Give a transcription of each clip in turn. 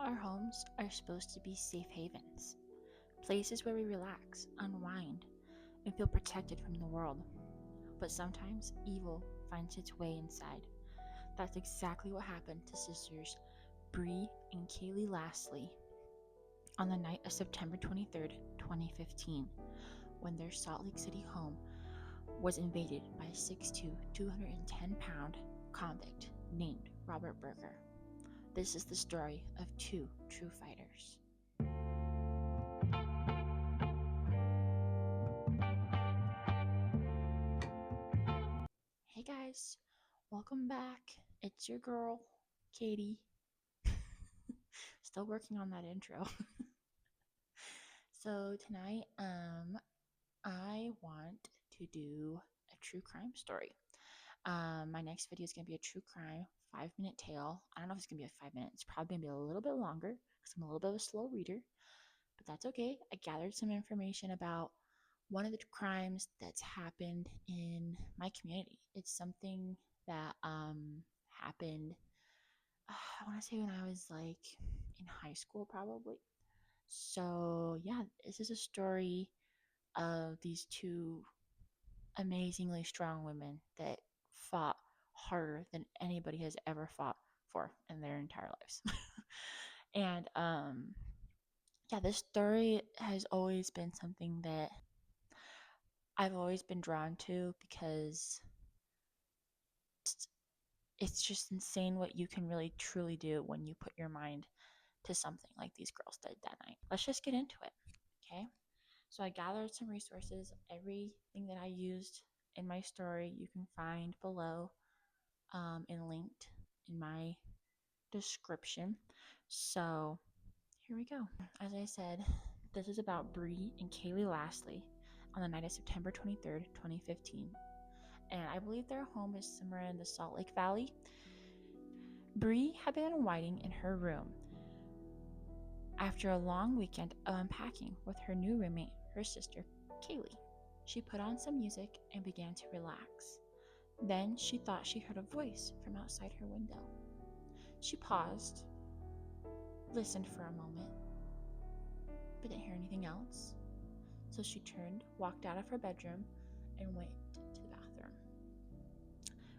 Our homes are supposed to be safe havens, places where we relax, unwind, and feel protected from the world. But sometimes evil finds its way inside. That's exactly what happened to sisters Bre and Kayli Lastly on the night of September 23rd, 2015, when their Salt Lake City home was invaded by a 6'2", 210-pound convict named Robert Berger. This is the story of two true fighters. Hey guys, welcome back. It's your girl, Katie. Still working on that intro. So tonight, I want to do a true crime story. My next video is gonna be a true crime 5-minute tale. I don't know if it's gonna be 5 minutes. It's probably gonna be a little bit longer because I'm a little bit of a slow reader, but that's okay. I gathered some information about one of the crimes that's happened in my community. It's something that happened, I want to say when I was like in high school, probably. So yeah, this is a story of these two amazingly strong women that fought harder than anybody has ever fought for in their entire lives. And yeah, this story has always been something that I've always been drawn to because it's just insane what you can really truly do when you put your mind to something like these girls did that night. Let's just get into it, okay? So I gathered some resources. Everything that I used in my story you can find below and linked in my description. So here we go. As I said, this is about Bre and Kayli Lastly on the night of September 23rd, 2015. And I believe their home is somewhere in the Salt Lake Valley. Bre had been unwinding in her room after a long weekend of unpacking with her new roommate, her sister, Kayli. She put on some music and began to relax. Then she thought she heard a voice from outside her window. She paused, listened for a moment, but didn't hear anything else. So she turned, walked out of her bedroom, and went to the bathroom.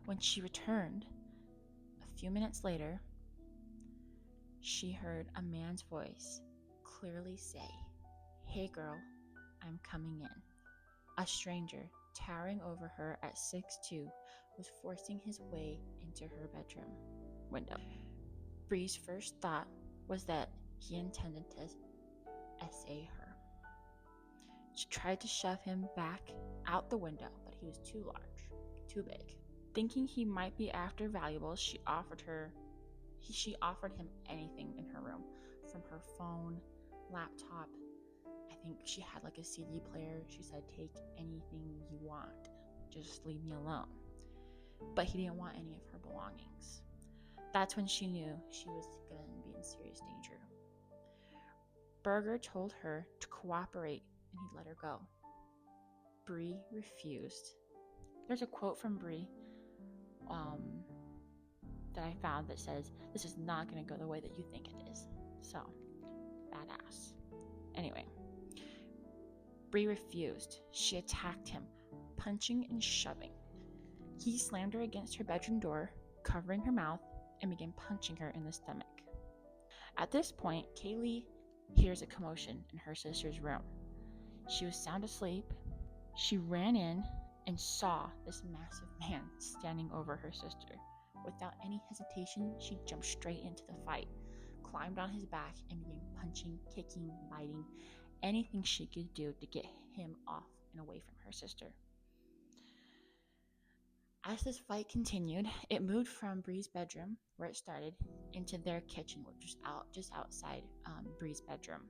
When she returned, a few minutes later, she heard a man's voice clearly say, "Hey girl, I'm coming in." A stranger, towering over her at 6'2", was forcing his way into her bedroom window. Bre's first thought was that he intended to SA her. She tried to shove him back out the window, but he was too large, too big. Thinking he might be after valuables, she offered him anything in her room, from her phone, laptop. I think she had like a CD player. She said, "Take anything you want, just leave me alone." But he didn't want any of her belongings. That's when she knew she was going to be in serious danger. Berger told her to cooperate and he'd let her go. Bre refused. There's a quote from Bre that I found that says, "This is not going to go the way that you think it is." So, badass. Anyway, Bre refused. She attacked him, punching and shoving. He slammed her against her bedroom door, covering her mouth, and began punching her in the stomach. At this point, Kayli hears a commotion in her sister's room. She was sound asleep. She ran in and saw this massive man standing over her sister. Without any hesitation, she jumped straight into the fight, climbed on his back, and began punching, kicking, biting, anything she could do to get him off and away from her sister. As this fight continued, it moved from Bre's bedroom, where it started, into their kitchen, which was just outside Bre's bedroom.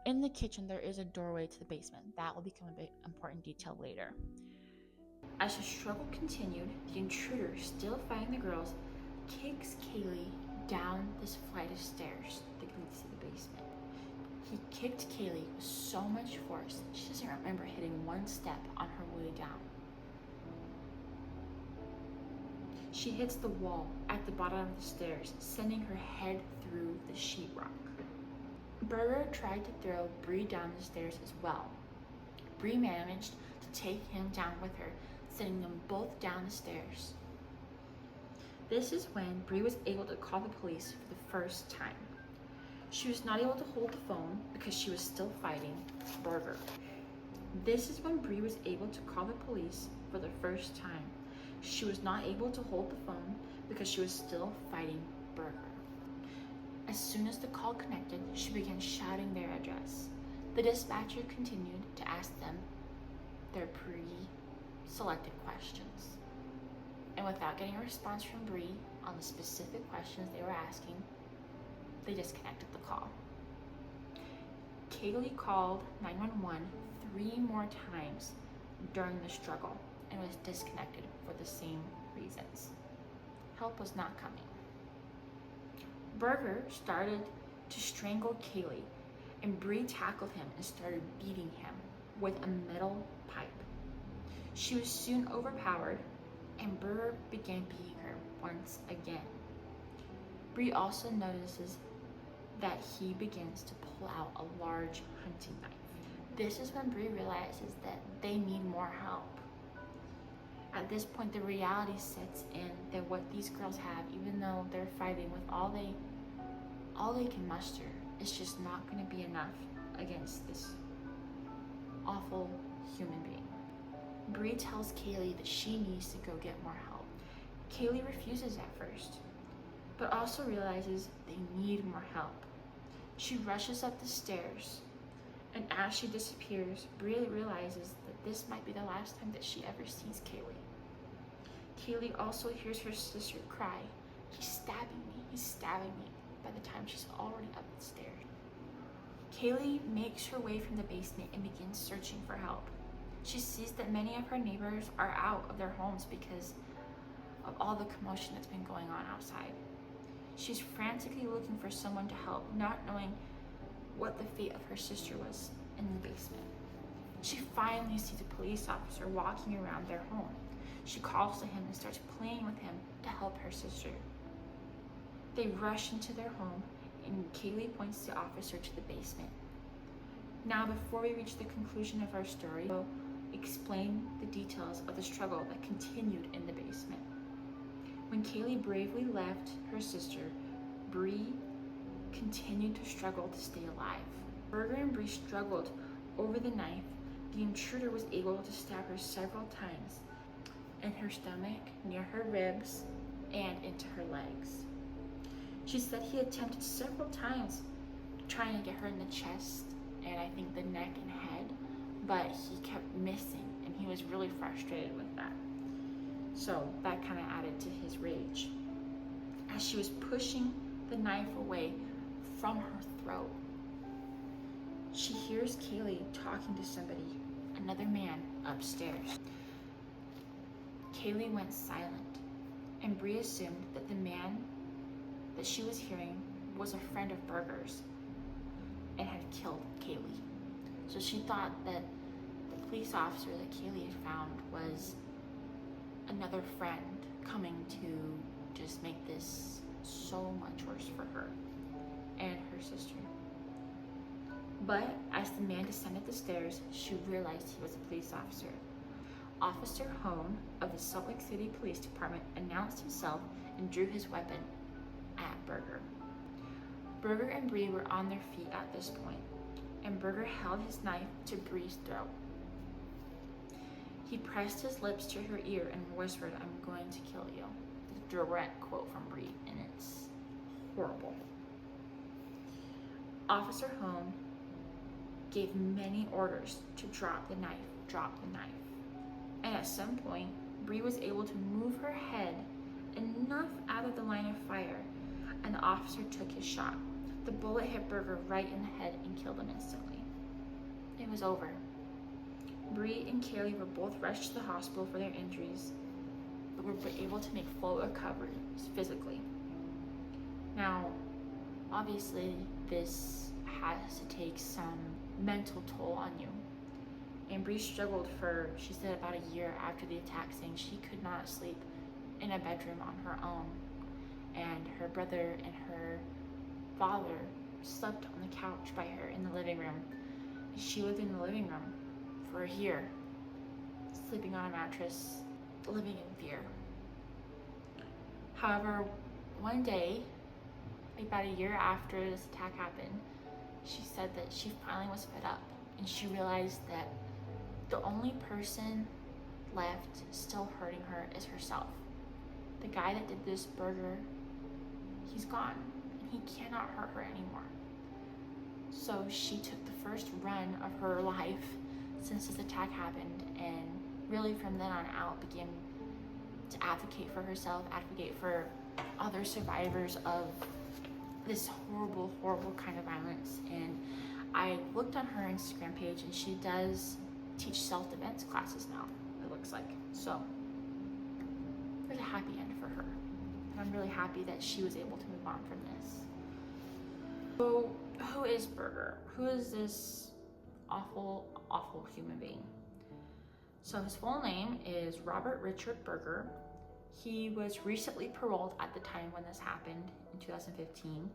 In the kitchen, there is a doorway to the basement. That will become a bit important detail later. As the struggle continued, the intruder, still fighting the girls, kicks Kayli down this flight of stairs that leads to the basement. He kicked Kayli with so much force, she doesn't remember hitting one step on her way down. She hits the wall at the bottom of the stairs, sending her head through the sheetrock. Berger tried to throw Bre down the stairs as well. Bre managed to take him down with her, sending them both down the stairs. This is when Bre was able to call the police for the first time. She was not able to hold the phone because she was still fighting Berger. This is when Bre was able to call the police for the first time. She was not able to hold the phone because she was still fighting Berger. As soon as the call connected, she began shouting their address. The dispatcher continued to ask them their pre-selected questions. And without getting a response from Bre on the specific questions they were asking, they disconnected the call. Kayli called 911 3 more times during the struggle and was disconnected for the same reasons. Help was not coming. Berger started to strangle Kayli, and Bre tackled him and started beating him with a metal pipe. She was soon overpowered, and Berger began beating her once again. Bre also notices that he begins to pull out a large hunting knife. This is when Bre realizes that they need more help. At this point, the reality sets in that what these girls have, even though they're fighting with all they can muster, is just not going to be enough against this awful human being. Bre tells Kayli that she needs to go get more help. Kayli refuses at first, but also realizes they need more help. She rushes up the stairs, and as she disappears, Bre realizes that this might be the last time that she ever sees Kayli. Kayli also hears her sister cry, "He's stabbing me, he's stabbing me," by the time she's already up the stairs. Kayli makes her way from the basement and begins searching for help. She sees that many of her neighbors are out of their homes because of all the commotion that's been going on outside. She's frantically looking for someone to help, not knowing what the fate of her sister was in the basement. She finally sees a police officer walking around their home. She calls to him and starts playing with him to help her sister. They rush into their home, and Kayli points the officer to the basement. Now, before we reach the conclusion of our story, we'll explain the details of the struggle that continued in the basement. When Kayli bravely left her sister, Bre continued to struggle to stay alive. Berger and Bre struggled over the knife. The intruder was able to stab her several times in her stomach, near her ribs, and into her legs. She said he attempted several times trying to get her in the chest and I think the neck and head, but he kept missing, and he was really frustrated with that. So that kind of added to his rage. As she was pushing the knife away from her throat, she hears Kayli talking to somebody, another man, upstairs. Kayli went silent, and Bre assumed that the man that she was hearing was a friend of Berger's and had killed Kayli. So she thought that the police officer that Kayli had found was another friend coming to just make this so much worse for her and her sister. But as the man descended the stairs, she realized he was a police officer. Officer Hone of the Salt Lake City Police Department announced himself and drew his weapon at Berger. Berger and Bre were on their feet at this point, and Berger held his knife to Bre's throat. He pressed his lips to her ear and whispered, "I'm going to kill you." The direct quote from Bre, and it's horrible. Officer Hone gave many orders to drop the knife. And at some point, Bre was able to move her head enough out of the line of fire, and the officer took his shot. The bullet hit Berger right in the head and killed him instantly. It was over. Bre and Kayli were both rushed to the hospital for their injuries, but were able to make full recoveries physically. Now, obviously, this has to take some mental toll on you. And Bre struggled for, she said, about a year after the attack, saying she could not sleep in a bedroom on her own. And her brother and her father slept on the couch by her in the living room. She lived in the living room for a year, sleeping on a mattress, living in fear. However, one day, about a year after this attack happened, she said that she finally was fed up, and she realized that the only person left still hurting her is herself. The guy that did this burger, he's gone, and he cannot hurt her anymore. So she took the first run of her life since this attack happened, and really from then on out began to advocate for herself, advocate for other survivors of this horrible, horrible kind of violence. And I looked on her Instagram page, and she does teach self-defense classes now, it looks like. So there's a happy end for her, and I'm really happy that she was able to move on from this. So who is Berger? Who is this awful, awful human being? So his full name is Robert Richard Berger. He was recently paroled at the time when this happened in 2015.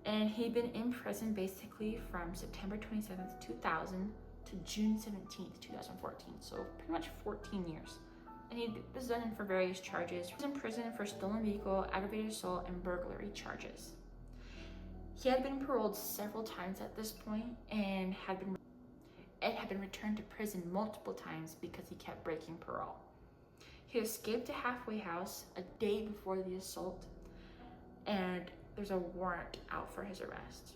And he'd been in prison basically from September 27th, 2000 to June 17th, 2014. So pretty much 14 years. And he was done for various charges. He was in prison for stolen vehicle, aggravated assault, and burglary charges. He had been paroled several times at this point and had been returned to prison multiple times because he kept breaking parole. He escaped a halfway house a day before the assault, and there's a warrant out for his arrest.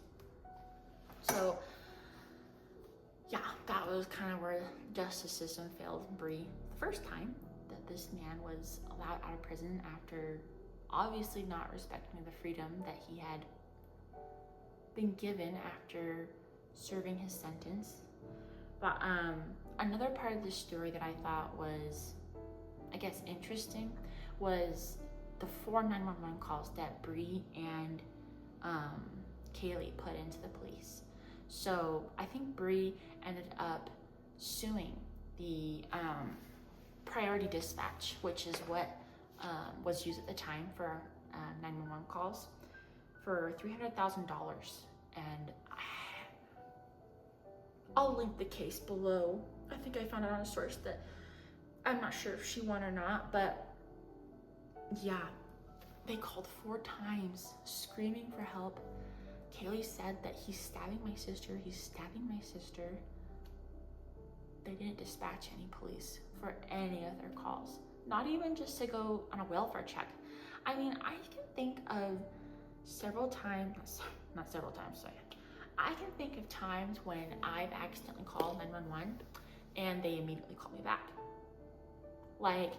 So yeah, that was kind of where the justice system failed Bre. The first time that this man was allowed out of prison after obviously not respecting the freedom that he had been given after serving his sentence. But another part of the story that I thought was, I guess, interesting was the 4 911 calls that Bre and Kayli put into the police. So I think Bre ended up suing the priority dispatch, which is what was used at the time for 911 calls, for $300,000. And I'll link the case below. I think I found it on a source that I'm not sure if she won or not, but yeah, they called 4 times screaming for help. Kayli said that he's stabbing my sister. They didn't dispatch any police for any of their calls, not even just to go on a welfare check. I mean, I can think of I can think of times when I've accidentally called 911 and they immediately call me back. Like,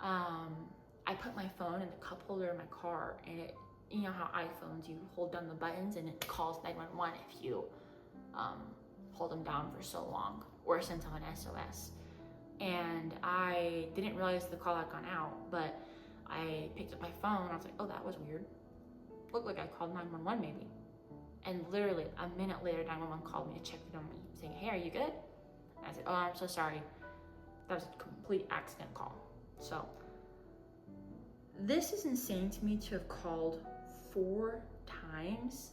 I put my phone in the cup holder of my car, and it, you know how iPhones, you hold down the buttons and it calls 911 if you hold them down for so long, or sends out an SOS. And I didn't realize the call had gone out, but I picked up my phone and I was like, oh, that was weird. Looked like I called 911 maybe. And literally a minute later, 911 called me to check in on me, saying, hey, are you good? And I said, oh, I'm so sorry. That was a complete accident call. So this is insane to me to have called 4 times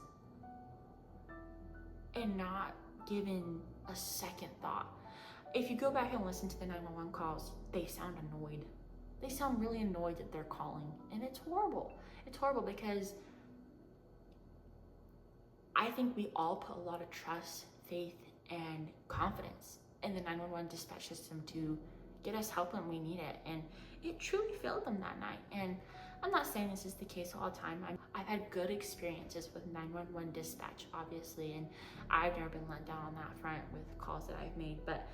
and not given a second thought. If you go back and listen to the 911 calls, they sound annoyed. They sound really annoyed that they're calling, and it's horrible. It's horrible because I think we all put a lot of trust, faith, and confidence in the 911 dispatch system to get us help when we need it, and it truly failed them that night. And I'm not saying this is the case all the time. I've had good experiences with 911 dispatch, obviously, and I've never been let down on that front with calls that I've made, but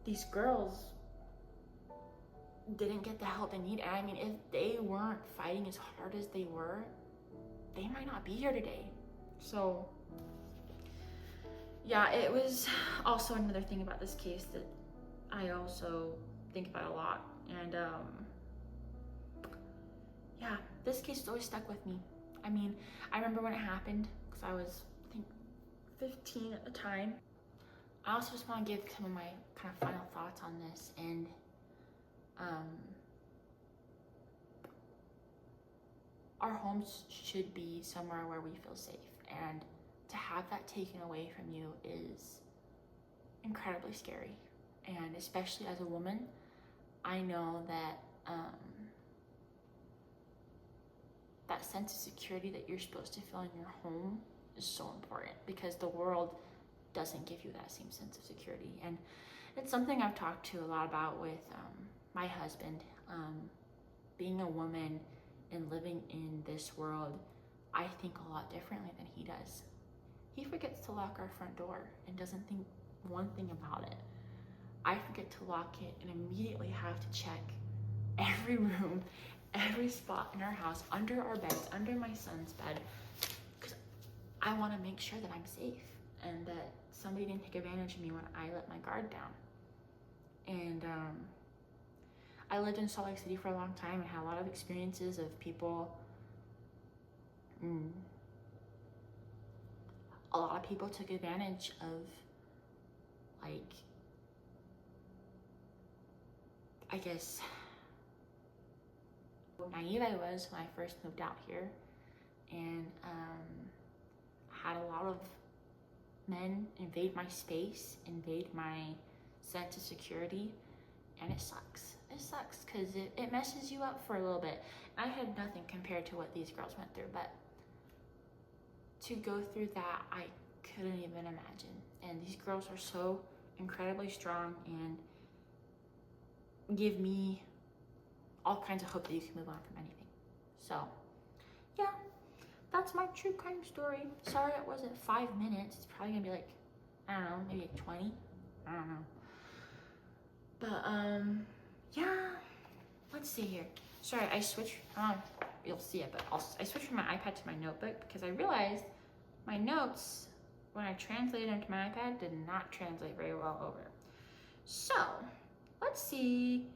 these girls didn't get the help they need. And I mean, if they weren't fighting as hard as they were, they might not be here today. So yeah, it was also another thing about this case that I also think about a lot. And yeah, this case has always stuck with me. I mean, I remember when it happened because I was, I think, 15 at the time. I also just want to give some of my kind of final thoughts on this. And our homes should be somewhere where we feel safe, and to have that taken away from you is incredibly scary. And especially as a woman, I know that that sense of security that you're supposed to feel in your home is so important, because the world doesn't give you that same sense of security. And it's something I've talked to a lot about with my husband. Being a woman and living in this world, I think a lot differently than he does. He forgets to lock our front door and doesn't think one thing about it. I forget to lock it and immediately have to check every room, every spot in our house, under our beds, under my son's bed, because I want to make sure that I'm safe and that somebody didn't take advantage of me when I let my guard down. And I lived in Salt Lake City for a long time and had a lot of experiences of people, a lot of people took advantage of, like, I guess, how naive I was when I first moved out here, and had a lot of men invade my space, invade my sense of security, and it sucks. It sucks because it messes you up for a little bit. I had nothing compared to what these girls went through, but to go through that, I couldn't even imagine. And these girls are so incredibly strong and give me all kinds of hope that you can move on from anything. So, yeah, that's my true crime story. Sorry it wasn't 5 minutes. It's probably gonna be like, I don't know, maybe like 20. I don't know. But, yeah, let's see here. Sorry, I switched, you'll see it, but I switched from my iPad to my notebook because I realized my notes, when I translated them to my iPad, did not translate very well over. So, let's see.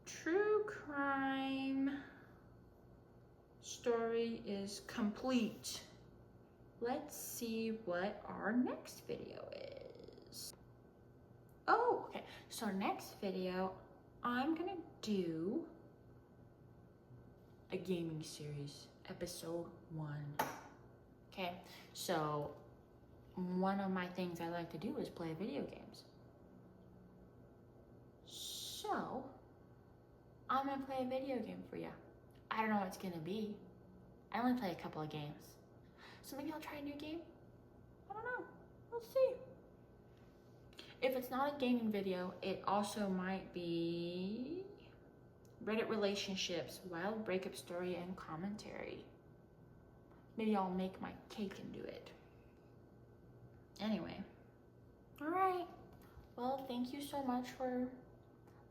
True crime story is complete. Let's see what our next video is. Oh, okay. So next video, I'm gonna do a gaming series, episode 1. Okay, so one of my things I like to do is play video games. So I'm gonna play a video game for you. I don't know what it's gonna be. I only play a couple of games. So maybe I'll try a new game. I don't know. Let's see. If it's not a gaming video, it also might be Reddit relationships, wild breakup story, and commentary. Maybe I'll make my cake and do it. Anyway. Alright. Well, thank you so much for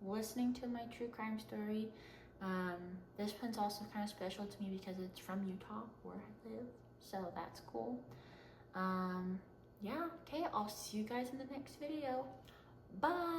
listening to my true crime story. This one's also kind of special to me because it's from Utah, where I live. So that's cool. Yeah, okay, I'll see you guys in the next video. Bye!